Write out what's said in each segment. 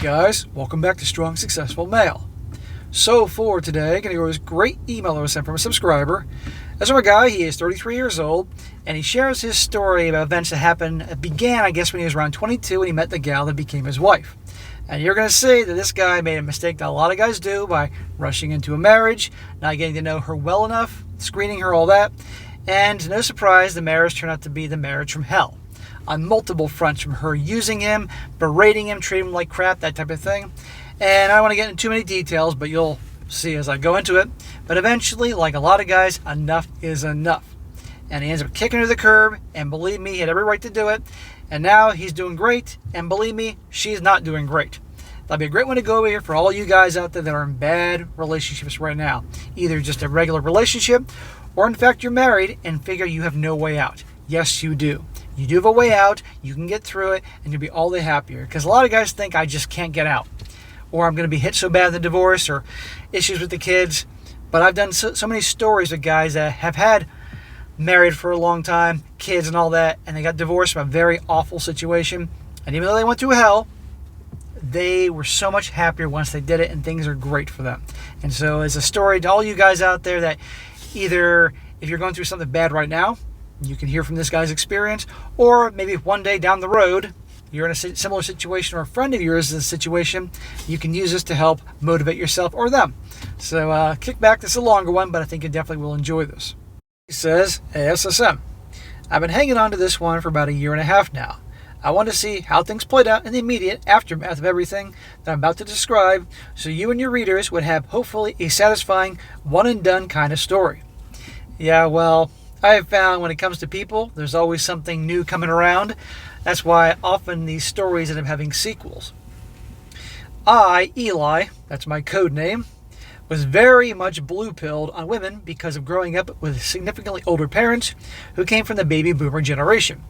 guys, welcome back to Strong Successful Male. So for today, I'm going to go over this great email that was sent from a subscriber. This is a guy, he is 33 years old, and he shares his story about events that began, I guess, when he was around 22 and he met the gal that became his wife. And you're going to see that this guy made a mistake that a lot of guys do by rushing into a marriage, not getting to know her well enough, screening her, all that. And no surprise, the marriage turned out to be the marriage from hell. On multiple fronts, from her using him, berating him, treating him like crap, that type of thing. And I don't want to get into too many details, but you'll see as I go into it. But eventually, like a lot of guys, enough is enough. And he ends up kicking her to the curb, and believe me, he had every right to do it. And now he's doing great, and believe me, she's not doing great. That'll be a great one to go over here for all you guys out there that are in bad relationships right now. Either just a regular relationship, or in fact you're married and figure you have no way out. Yes, you do. You do have a way out, you can get through it, and you'll be all the happier. Because a lot of guys think, I just can't get out. Or I'm going to be hit so bad in the divorce, or issues with the kids. But I've done so many stories with guys that have had married for a long time, kids and all that, and they got divorced from a very awful situation. And even though they went through hell, they were so much happier once they did it, and things are great for them. And so as a story to all you guys out there that either, if you're going through something bad right now, you can hear from this guy's experience, or maybe one day down the road, you're in a similar situation or a friend of yours is in a situation, you can use this to help motivate yourself or them. So kick back. This is a longer one, but I think you definitely will enjoy this. He says, "Hey, SSM, I've been hanging on to this one for about a year and a half now. I want to see how things played out in the immediate aftermath of everything that I'm about to describe, so you and your readers would have hopefully a satisfying one-and-done kind of story." Yeah, well, I have found when it comes to people, there's always something new coming around. That's why often these stories end up having sequels. I, Eli, that's my code name, was very much blue-pilled on women because of growing up with significantly older parents who came from the baby boomer generation.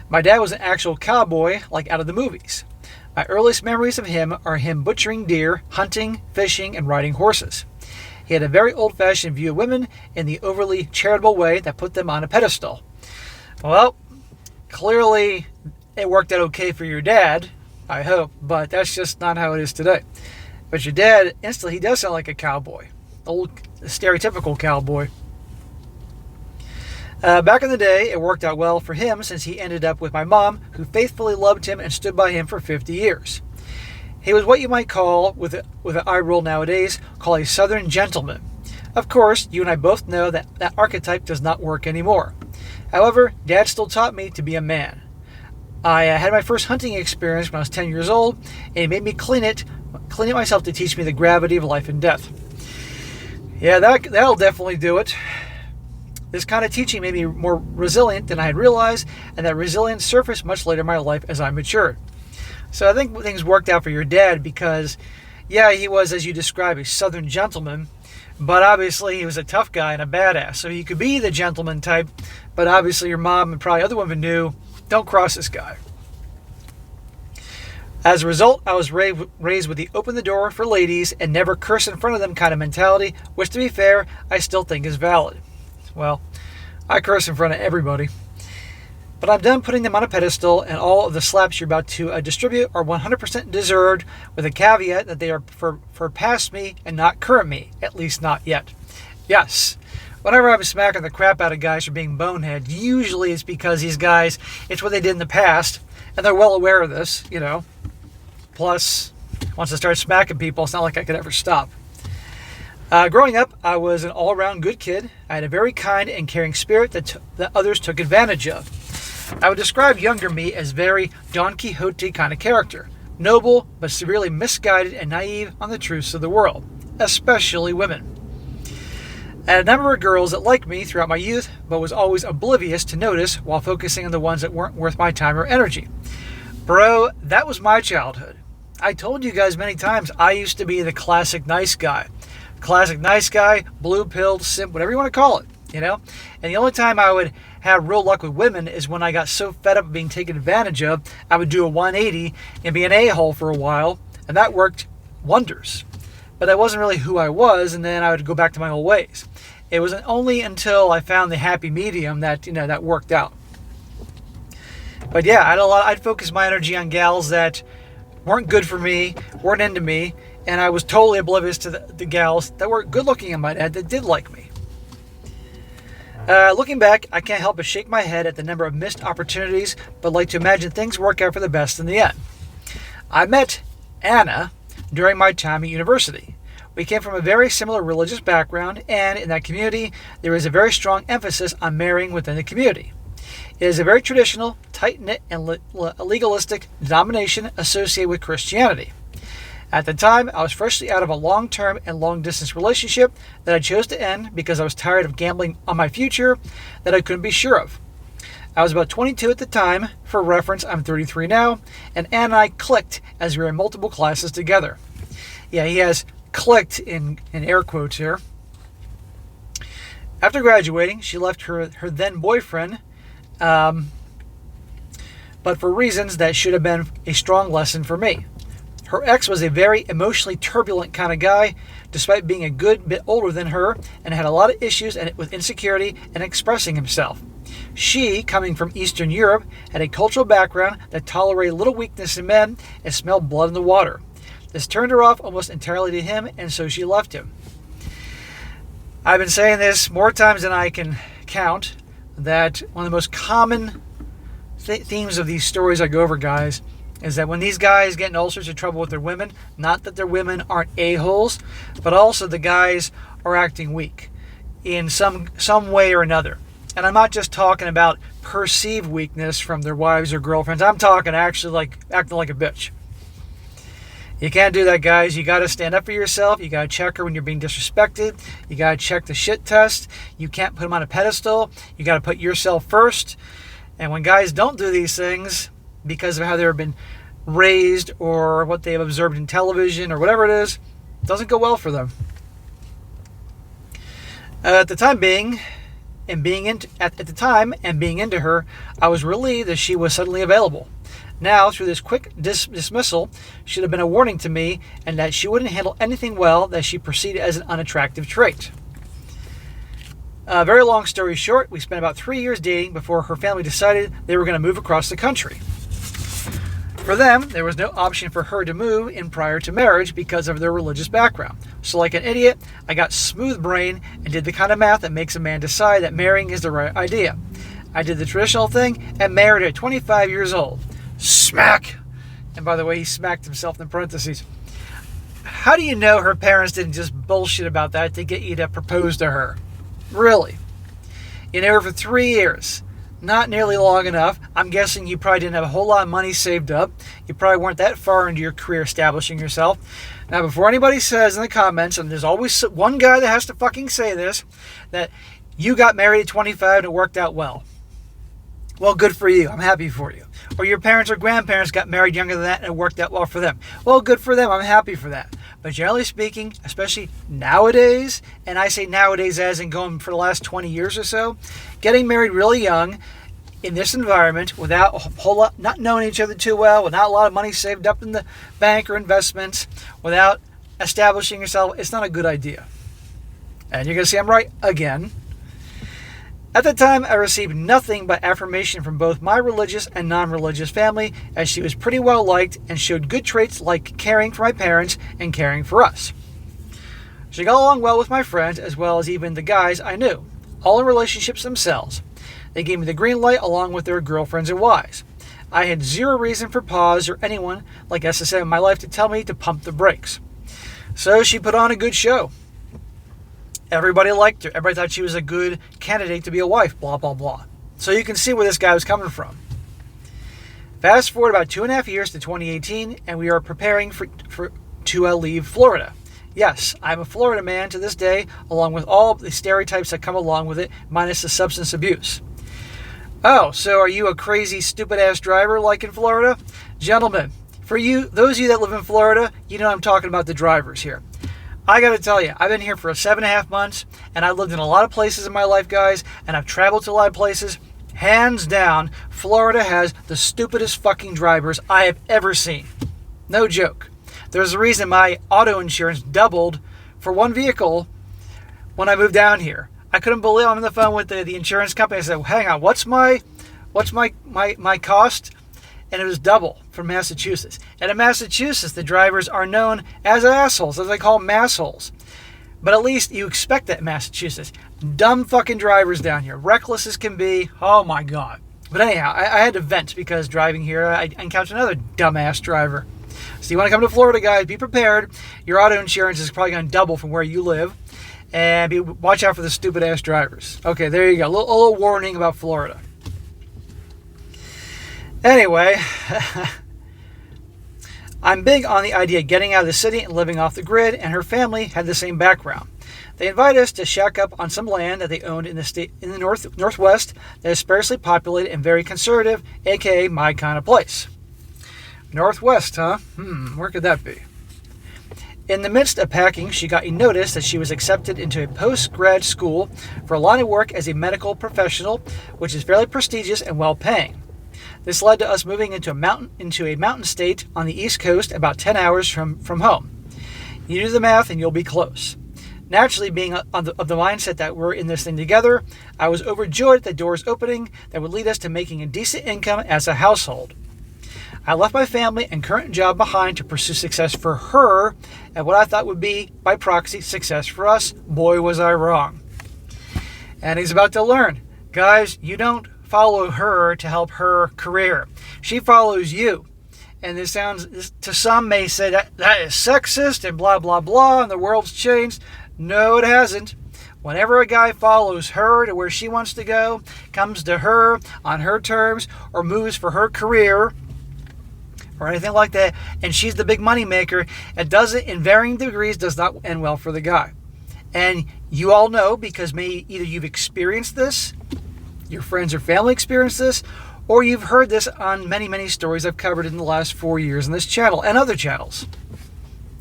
My dad was an actual cowboy, like out of the movies. My earliest memories of him are him butchering deer, hunting, fishing, and riding horses. He had a very old-fashioned view of women in the overly charitable way that put them on a pedestal. Well, clearly it worked out okay for your dad, I hope, but that's just not how it is today. But your dad, instantly, he does sound like a cowboy. Old, stereotypical cowboy. Back in the day, it worked out well for him since he ended up with my mom, who faithfully loved him and stood by him for 50 years. He was what you might call, with an eye roll nowadays, call a Southern gentleman. Of course, you and I both know that that archetype does not work anymore. However, Dad still taught me to be a man. I had my first hunting experience when I was 10 years old, and he made me clean it myself to teach me the gravity of life and death. Yeah, that'll definitely do it. This kind of teaching made me more resilient than I had realized, and that resilience surfaced much later in my life as I matured. So I think things worked out for your dad because, yeah, he was, as you described, a Southern gentleman, but obviously he was a tough guy and a badass. So he could be the gentleman type, but obviously your mom and probably other women knew, don't cross this guy. As a result, I was raised with the open the door for ladies and never curse in front of them kind of mentality, which, to be fair, I still think is valid. Well, I curse in front of everybody. But I'm done putting them on a pedestal, and all of the slaps you're about to distribute are 100% deserved, with a caveat that they are for past me and not current me, at least not yet. Yes, whenever I'm smacking the crap out of guys for being bonehead, usually it's because these guys, it's what they did in the past, and they're well aware of this, you know. Plus, once I start smacking people, it's not like I could ever stop. Growing up, I was an all-around good kid. I had a very kind and caring spirit that others took advantage of. I would describe younger me as very Don Quixote kind of character. Noble, but severely misguided and naive on the truths of the world, especially women. I had a number of girls that liked me throughout my youth, but was always oblivious to notice while focusing on the ones that weren't worth my time or energy. Bro, that was my childhood. I told you guys many times I used to be the classic nice guy. Classic nice guy, blue-pilled, simp, whatever you want to call it, you know? And the only time I would have real luck with women is when I got so fed up of being taken advantage of, I would do a 180 and be an a-hole for a while, and that worked wonders. But that wasn't really who I was, and then I would go back to my old ways. It wasn't only until I found the happy medium that, that worked out. But yeah, I'd focus my energy on gals that weren't good for me, weren't into me, and I was totally oblivious to the gals that were good looking, I might add, that did like me. Looking back, I can't help but shake my head at the number of missed opportunities, but like to imagine things work out for the best in the end. I met Anna during my time at university. We came from a very similar religious background, and in that community, there is a very strong emphasis on marrying within the community. It is a very traditional, tight-knit, and legalistic denomination associated with Christianity. At the time, I was freshly out of a long-term and long-distance relationship that I chose to end because I was tired of gambling on my future that I couldn't be sure of. I was about 22 at the time. For reference, I'm 33 now, and Anne and I clicked as we were in multiple classes together. Yeah, he has clicked in air quotes here. After graduating, she left her then boyfriend, but for reasons that should have been a strong lesson for me. Her ex was a very emotionally turbulent kind of guy, despite being a good bit older than her, and had a lot of issues with insecurity and expressing himself. She, coming from Eastern Europe, had a cultural background that tolerated little weakness in men and smelled blood in the water. This turned her off almost entirely to him, and so she left him. I've been saying this more times than I can count, that one of the most common themes of these stories I go over, guys, is that when these guys get in all sorts of trouble with their women, not that their women aren't a-holes, but also the guys are acting weak in some way or another. And I'm not just talking about perceived weakness from their wives or girlfriends. I'm talking actually like acting like a bitch. You can't do that, guys. You got to stand up for yourself. You got to check her when you're being disrespected. You got to check the shit test. You can't put them on a pedestal. You got to put yourself first. And when guys don't do these things because of how they've been raised or what they've observed in television or whatever it is, it doesn't go well for them. At the time being into her, I was relieved that she was suddenly available. Now, through this quick dismissal, should have been a warning to me, and that she wouldn't handle anything well that she perceived as an unattractive trait. Very long story short, we spent about 3 years dating before her family decided they were going to move across the country. For them, there was no option for her to move in prior to marriage because of their religious background. So like an idiot, I got smooth brain and did the kind of math that makes a man decide that marrying is the right idea. I did the traditional thing and married at 25 years old. Smack! And by the way, he smacked himself in parentheses. How do you know her parents didn't just bullshit about that to get you to propose to her? Really? You knew her for 3 years. Not nearly long enough. I'm guessing you probably didn't have a whole lot of money saved up. You probably weren't that far into your career establishing yourself. Now, before anybody says in the comments, and there's always one guy that has to fucking say this, that you got married at 25 and it worked out well. Well, good for you. I'm happy for you. Or your parents or grandparents got married younger than that and it worked out well for them. Well, good for them. I'm happy for that. But generally speaking, especially nowadays, and I say nowadays as in going for the last 20 years or so, getting married really young in this environment without a whole lot, not knowing each other too well, without a lot of money saved up in the bank or investments, without establishing yourself, it's not a good idea. And you're going to see I'm right again. At the time, I received nothing but affirmation from both my religious and non-religious family, as she was pretty well liked and showed good traits like caring for my parents and caring for us. She got along well with my friends as well as even the guys I knew, all in relationships themselves. They gave me the green light along with their girlfriends and wives. I had zero reason for pause or anyone like SSM in my life to tell me to pump the brakes. So she put on a good show. Everybody liked her. Everybody thought she was a good candidate to be a wife, blah, blah, blah. So you can see where this guy was coming from. Fast forward about 2.5 years to 2018, and we are preparing to leave Florida. Yes, I'm a Florida man to this day, along with all the stereotypes that come along with it, minus the substance abuse. Oh, so are you a crazy, stupid-ass driver like in Florida? Gentlemen, for you, those of you that live in Florida, you know I'm talking about the drivers here. I got to tell you, I've been here for 7.5 months, and I've lived in a lot of places in my life, guys, and I've traveled to a lot of places. Hands down, Florida has the stupidest fucking drivers I have ever seen. No joke. There's a reason my auto insurance doubled for one vehicle when I moved down here. I couldn't believe I'm on the phone with the insurance company. I said, well, hang on, what's my cost? and it was double from Massachusetts. And in Massachusetts, the drivers are known as assholes, as they call them massholes. But at least you expect that in Massachusetts. Dumb fucking drivers down here. Reckless as can be. Oh my God. But anyhow, I had to vent because driving here, I encountered another dumbass driver. So you want to come to Florida, guys, be prepared. Your auto insurance is probably going to double from where you live. And watch out for the stupid-ass drivers. Okay, there you go. A little warning about Florida. Anyway, I'm big on the idea of getting out of the city and living off the grid, and her family had the same background. They invited us to shack up on some land that they owned in the northwest that is sparsely populated and very conservative, aka my kind of place. Northwest, huh? Where could that be? In the midst of packing, she got a notice that she was accepted into a post-grad school for a line of work as a medical professional, which is fairly prestigious and well-paying. This led to us moving into a mountain state on the East Coast, about 10 hours from home. You do the math and you'll be close. Naturally, being of the mindset that we're in this thing together, I was overjoyed at the doors opening that would lead us to making a decent income as a household. I left my family and current job behind to pursue success for her and what I thought would be, by proxy, success for us. Boy, was I wrong. And he's about to learn. Guys, you don't follow her to help her career. She follows you. And this sounds, to some may say that is sexist and blah, blah, blah, and the world's changed. No, it hasn't. Whenever a guy follows her to where she wants to go, comes to her on her terms, or moves for her career, or anything like that, and she's the big money maker, it doesn't, in varying degrees, does not end well for the guy. And you all know, because either you've experienced this, your friends or family experienced this, or you've heard this on many, many stories I've covered in the last 4 years on this channel and other channels.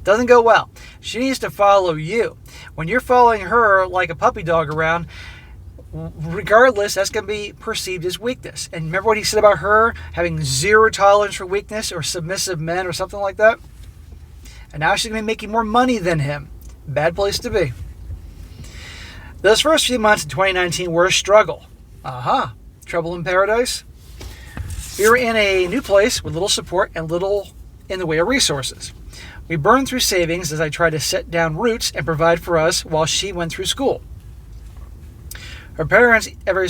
Doesn't go well. She needs to follow you. When you're following her like a puppy dog around, regardless, that's going to be perceived as weakness. And remember what he said about her having zero tolerance for weakness or submissive men or something like that? And now she's going to be making more money than him. Bad place to be. Those first few months in 2019 were a struggle. Trouble in paradise. We were in a new place with little support and little in the way of resources. We burned through savings as I tried to set down roots and provide for us while she went through school. Her parents ever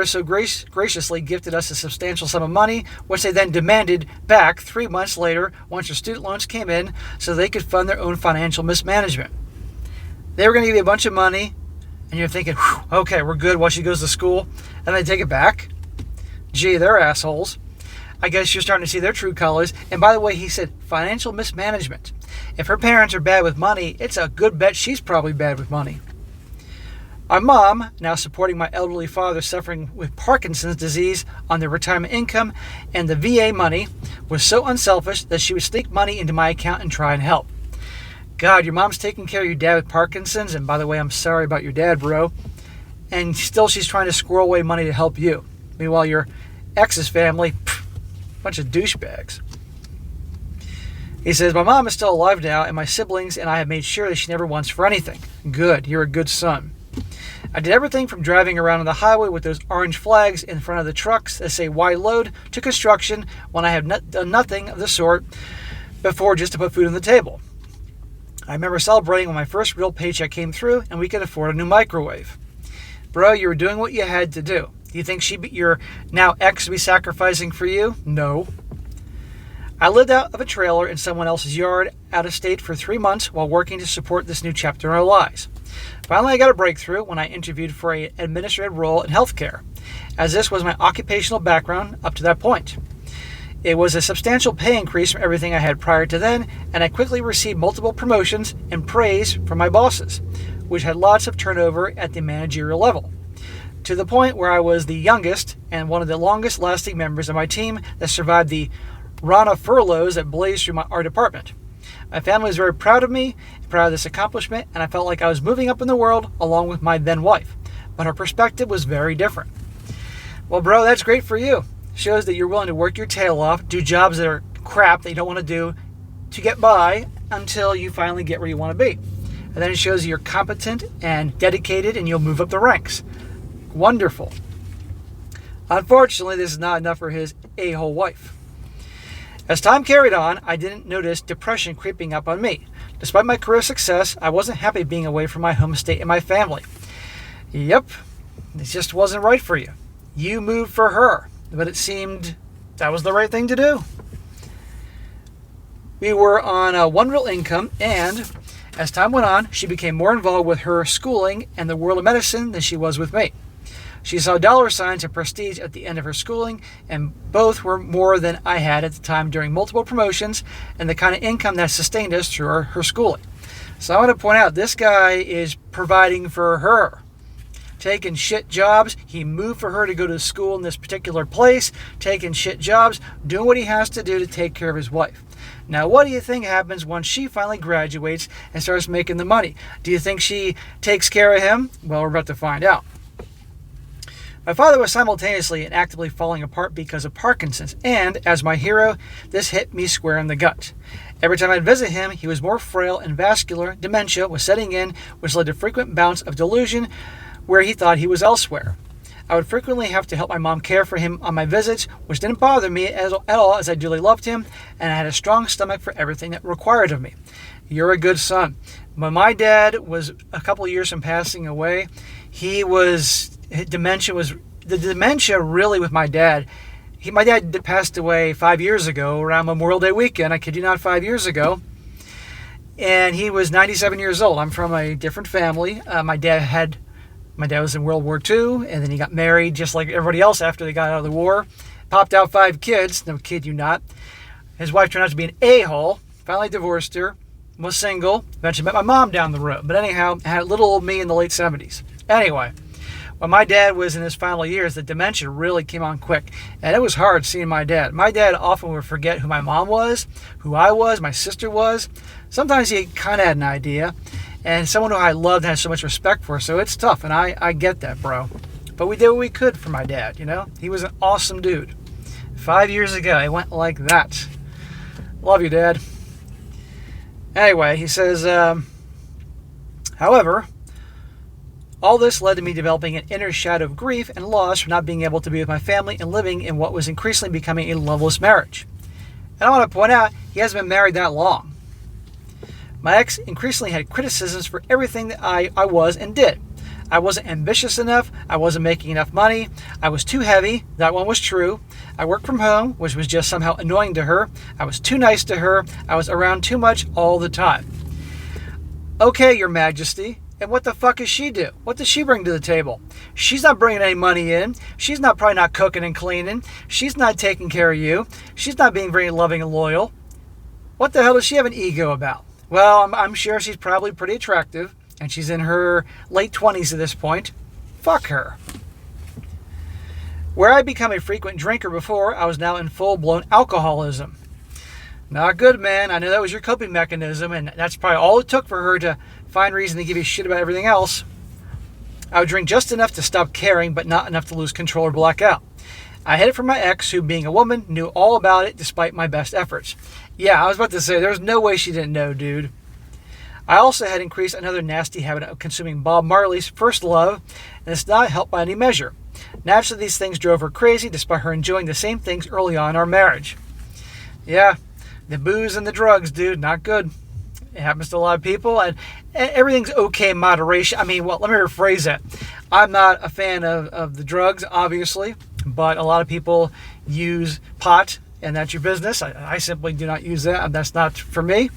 so graciously gifted us a substantial sum of money, which they then demanded back 3 months later once her student loans came in so they could fund their own financial mismanagement. They were going to give you a bunch of money, and you're thinking, okay, we're good while she goes to school, and they take it back. Gee, they're assholes. I guess you're starting to see their true colors. And by the way, he said financial mismanagement. If her parents are bad with money, it's a good bet she's probably bad with money. My mom, now supporting my elderly father suffering with Parkinson's disease on their retirement income and the VA money, was so unselfish that she would sneak money into my account and try and help. God, your mom's taking care of your dad with Parkinson's, and by the way, I'm sorry about your dad, bro. And still she's trying to squirrel away money to help you. Meanwhile, your ex's family, bunch of douchebags. He says, my mom is still alive now, and my siblings and I have made sure that she never wants for anything. Good, you're a good son. I did everything from driving around on the highway with those orange flags in front of the trucks that say wide load to construction when I have done nothing of the sort before just to put food on the table. I remember celebrating when my first real paycheck came through and we could afford a new microwave. Bro, you were doing what you had to do. Do you think your now ex would be sacrificing for you? No. I lived out of a trailer in someone else's yard out of state for 3 months while working to support this new chapter in our lives. Finally, I got a breakthrough when I interviewed for an administrative role in healthcare, as this was my occupational background up to that point. It was a substantial pay increase from everything I had prior to then, and I quickly received multiple promotions and praise from my bosses, which had lots of turnover at the managerial level, to the point where I was the youngest and one of the longest lasting members of my team that survived the Rana furloughs that blazed through our department. My family was very proud of me, proud of this accomplishment, and I felt like I was moving up in the world along with my then wife. But her perspective was very different. Well, bro, that's great for you. Shows that you're willing to work your tail off, do jobs that are crap that you don't want to do to get by until you finally get where you want to be. And then it shows you're competent and dedicated and you'll move up the ranks. Wonderful. Unfortunately, this is not enough for his a-hole wife. As time carried on, I didn't notice depression creeping up on me. Despite my career success, I wasn't happy being away from my home state and my family. Yep, it just wasn't right for you. You moved for her, but it seemed that was the right thing to do. We were on one real income, and as time went on, she became more involved with her schooling and the world of medicine than she was with me. She saw dollar signs and prestige at the end of her schooling, and both were more than I had at the time during multiple promotions and the kind of income that sustained us through her schooling. So I want to point out, this guy is providing for her. Taking shit jobs. He moved for her to go to school in this particular place, taking shit jobs, doing what he has to do to take care of his wife. Now, what do you think happens once she finally graduates and starts making the money? Do you think she takes care of him? Well, we're about to find out. My father was simultaneously and actively falling apart because of Parkinson's, and as my hero, this hit me square in the gut. Every time I'd visit him, he was more frail and vascular. Dementia was setting in, which led to frequent bouts of delusion where he thought he was elsewhere. I would frequently have to help my mom care for him on my visits, which didn't bother me at all, as I dearly loved him, and I had a strong stomach for everything that required of me. You're a good son. When my dad was a couple of years from passing away, the dementia really with my dad. My dad passed away 5 years ago around Memorial Day weekend. I kid you not, 5 years ago. And he was 97 years old. I'm from a different family. My dad was in World War II, and then he got married just like everybody else after they got out of the war. Popped out 5 kids. No, kid you not. His wife turned out to be an a-hole. Finally divorced her. Was single. Eventually met my mom down the road. But anyhow, I had little old me in the late 70s. Anyway, when my dad was in his final years, the dementia really came on quick. And it was hard seeing my dad. My dad often would forget who my mom was, who I was, my sister was. Sometimes he kind of had an idea. And someone who I loved and had so much respect for. So it's tough, and I get that, bro. But we did what we could for my dad, you know? He was an awesome dude. 5 years ago, it went like that. Love you, Dad. Anyway, he says, however, all this led to me developing an inner shadow of grief and loss for not being able to be with my family and living in what was increasingly becoming a loveless marriage. And I want to point out, he hasn't been married that long. My ex increasingly had criticisms for everything that I was and did. I wasn't ambitious enough. I wasn't making enough money. I was too heavy. That one was true. I worked from home, which was just somehow annoying to her. I was too nice to her. I was around too much all the time. Okay, Your Majesty. And what the fuck does she do? What does she bring to the table? She's not bringing any money in. She's probably not cooking and cleaning. She's not taking care of you. She's not being very loving and loyal. What the hell does she have an ego about? Well, I'm sure she's probably pretty attractive, and she's in her late 20s at this point. Fuck her. Where I'd become a frequent drinker before, I was now in full-blown alcoholism. Not good, man. I know that was your coping mechanism, and that's probably all it took for her to find reason to give you shit about everything else. I would drink just enough to stop caring, but not enough to lose control or black out. I hid it from my ex, who, being a woman, knew all about it despite my best efforts. Yeah, I was about to say, there's no way she didn't know, dude. I also had increased another nasty habit of consuming Bob Marley's First Love, and it's not helped by any measure. Naturally, these things drove her crazy, despite her enjoying the same things early on in our marriage. Yeah, the booze and the drugs, dude, not good. It happens to a lot of people, and everything's okay in moderation. I mean, well, let me rephrase that. I'm not a fan of the drugs, obviously, but a lot of people use pot, and that's your business. I simply do not use that. That's not for me.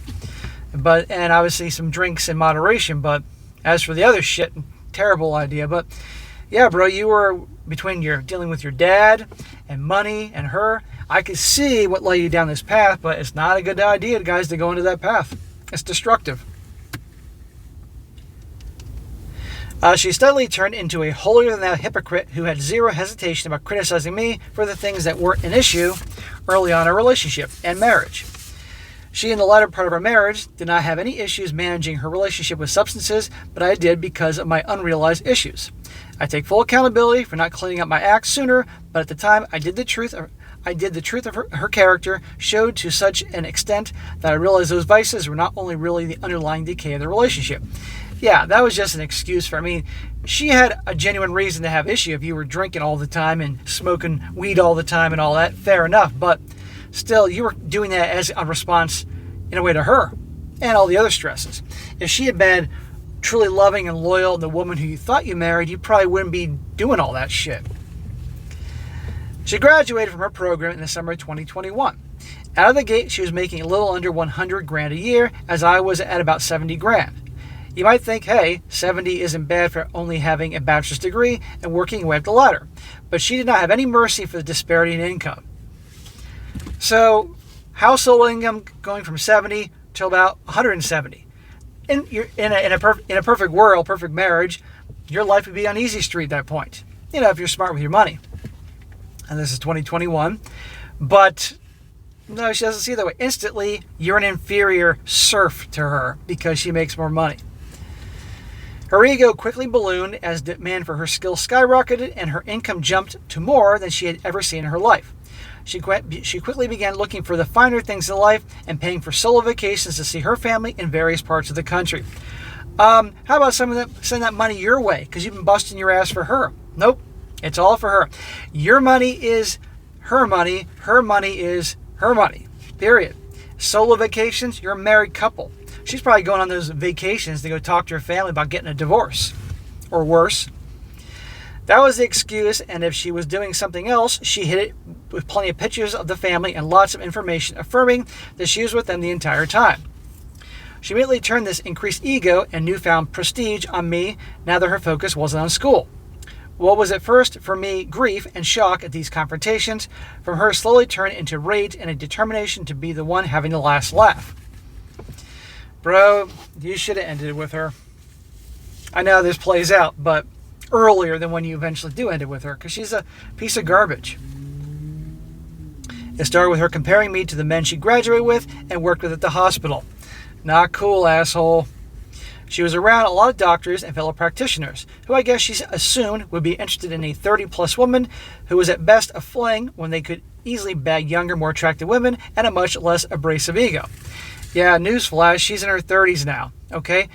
And obviously some drinks in moderation. But as for the other shit, terrible idea. But yeah, bro, you were between dealing with your dad and money and her. I could see what led you down this path, but it's not a good idea, guys, to go into that path. It's destructive. She steadily turned into a holier-than-thou hypocrite who had zero hesitation about criticizing me for the things that weren't an issue early on in our relationship and marriage. She, in the latter part of our marriage, did not have any issues managing her relationship with substances, but I did because of my unrealized issues. I take full accountability for not cleaning up my act sooner, but at the time I did the truth of her character showed to such an extent that I realized those vices were not only really the underlying decay of the relationship. Yeah, that was just an excuse for, I mean, she had a genuine reason to have issue. If you were drinking all the time and smoking weed all the time and all that, fair enough. But still, you were doing that as a response in a way to her and all the other stresses. If she had been truly loving and loyal and the woman who you thought you married, you probably wouldn't be doing all that shit. She graduated from her program in the summer of 2021. Out of the gate, she was making a little under 100 grand a year, as I was at about 70 grand. You might think, hey, 70 isn't bad for only having a bachelor's degree and working your way up the ladder. But she did not have any mercy for the disparity in income. So, household income going from 70 to about 170. In a perfect world, perfect marriage, your life would be on easy street at that point. You know, if you're smart with your money. And this is 2021. But no, she doesn't see it that way. Instantly, you're an inferior serf to her because she makes more money. Her ego quickly ballooned as demand for her skills skyrocketed and her income jumped to more than she had ever seen in her life. She quickly began looking for the finer things in life and paying for solo vacations to see her family in various parts of the country. How about some of them send that money your way because you've been busting your ass for her? Nope, it's all for her. Your money is her money. Her money is her money. Period. Solo vacations, you're a married couple. She's probably going on those vacations to go talk to her family about getting a divorce. Or worse. That was the excuse, and if she was doing something else, she hid it with plenty of pictures of the family and lots of information affirming that she was with them the entire time. She immediately turned this increased ego and newfound prestige on me now that her focus wasn't on school. What was at first, for me, grief and shock at these confrontations, from her slowly turned into rage and a determination to be the one having the last laugh. Bro, you should have ended it with her. I know this plays out, but earlier than when you eventually do end it with her, because she's a piece of garbage. It started with her comparing me to the men she graduated with and worked with at the hospital. Not cool, asshole. She was around a lot of doctors and fellow practitioners, who I guess she assumed would be interested in a 30-plus woman who was at best a fling when they could easily bag younger, more attractive women and a much less abrasive ego. Yeah, newsflash, she's in her 30s now, okay?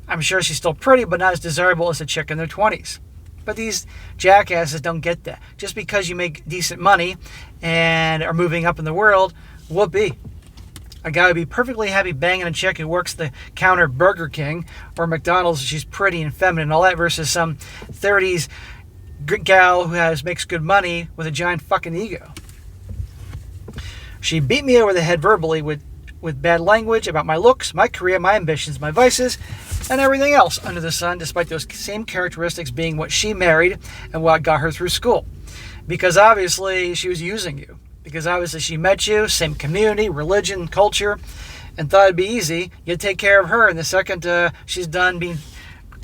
I'm sure she's still pretty, but not as desirable as a chick in their 20s. But these jackasses don't get that. Just because you make decent money and are moving up in the world, whoopee. A guy would be perfectly happy banging a chick who works the counter at Burger King or McDonald's. She's pretty and feminine and all that versus some 30s gal who makes good money with a giant fucking ego. She beat me over the head verbally with bad language about my looks, my career, my ambitions, my vices, and everything else under the sun, despite those same characteristics being what she married and what got her through school. Because obviously she was using you. Because obviously she met you, same community, religion, culture, and thought it'd be easy. You'd take care of her, and the second she's done being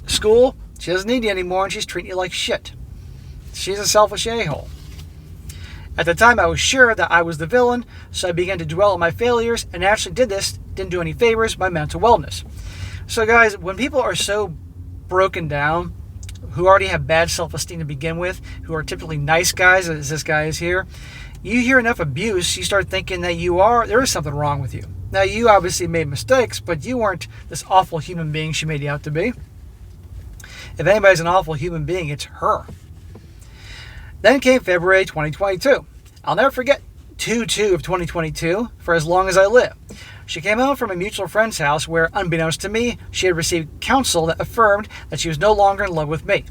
school, she doesn't need you anymore, and she's treating you like shit. She's a selfish a-hole. At the time, I was sure that I was the villain, so I began to dwell on my failures, and actually didn't do any favors my mental wellness. So guys, when people are so broken down, who already have bad self-esteem to begin with, who are typically nice guys, as this guy is here, you hear enough abuse, you start thinking that there is something wrong with you. Now, you obviously made mistakes, but you weren't this awful human being she made you out to be. If anybody's an awful human being, it's her. Then came February 2022. I'll never forget 2/2 of 2022 for as long as I live. She came home from a mutual friend's house where, unbeknownst to me, she had received counsel that affirmed that she was no longer in love with me.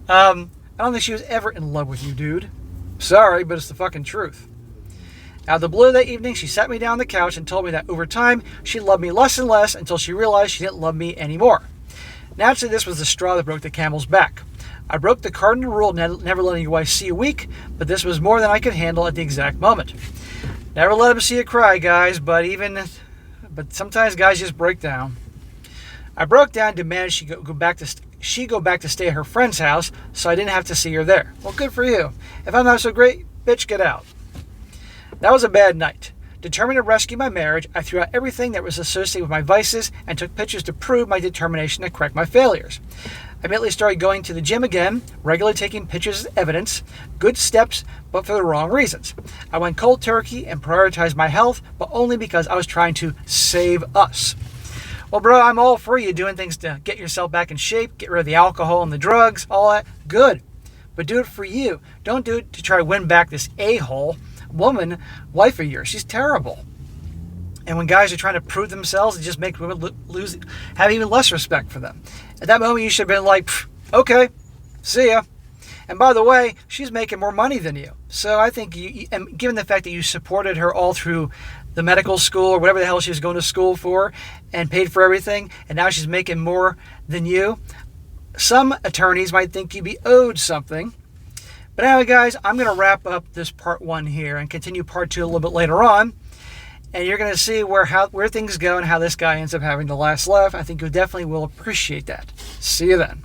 I don't think she was ever in love with you, dude. Sorry, but it's the fucking truth. Out of the blue that evening, she sat me down on the couch and told me that over time, she loved me less and less until she realized she didn't love me anymore. Naturally, this was the straw that broke the camel's back. I broke the cardinal rule of never letting your wife see you weak, but this was more than I could handle at the exact moment. Never let him see you cry, guys, but sometimes guys just break down. I broke down and demanded she go back to stay at her friend's house so I didn't have to see her there. Well, good for you. If I'm not so great, bitch, get out. That was a bad night. Determined to rescue my marriage, I threw out everything that was associated with my vices and took pictures to prove my determination to correct my failures. I immediately started going to the gym again, regularly taking pictures as evidence, good steps, but for the wrong reasons. I went cold turkey and prioritized my health, but only because I was trying to save us. Well, bro, I'm all for you doing things to get yourself back in shape, get rid of the alcohol and the drugs, all that. Good. But do it for you. Don't do it to try to win back this a-hole woman, wife of yours. She's terrible. And when guys are trying to prove themselves, it just makes women have even less respect for them. At that moment, you should have been like, okay, see ya. And by the way, she's making more money than you. So I think, and given the fact that you supported her all through the medical school or whatever the hell she was going to school for and paid for everything, and now she's making more than you, some attorneys might think you'd be owed something. But anyway, guys, I'm going to wrap up this part 1 here and continue part 2 a little bit later on. And you're going to see where things go and how this guy ends up having the last laugh. I think you definitely will appreciate that. See you then.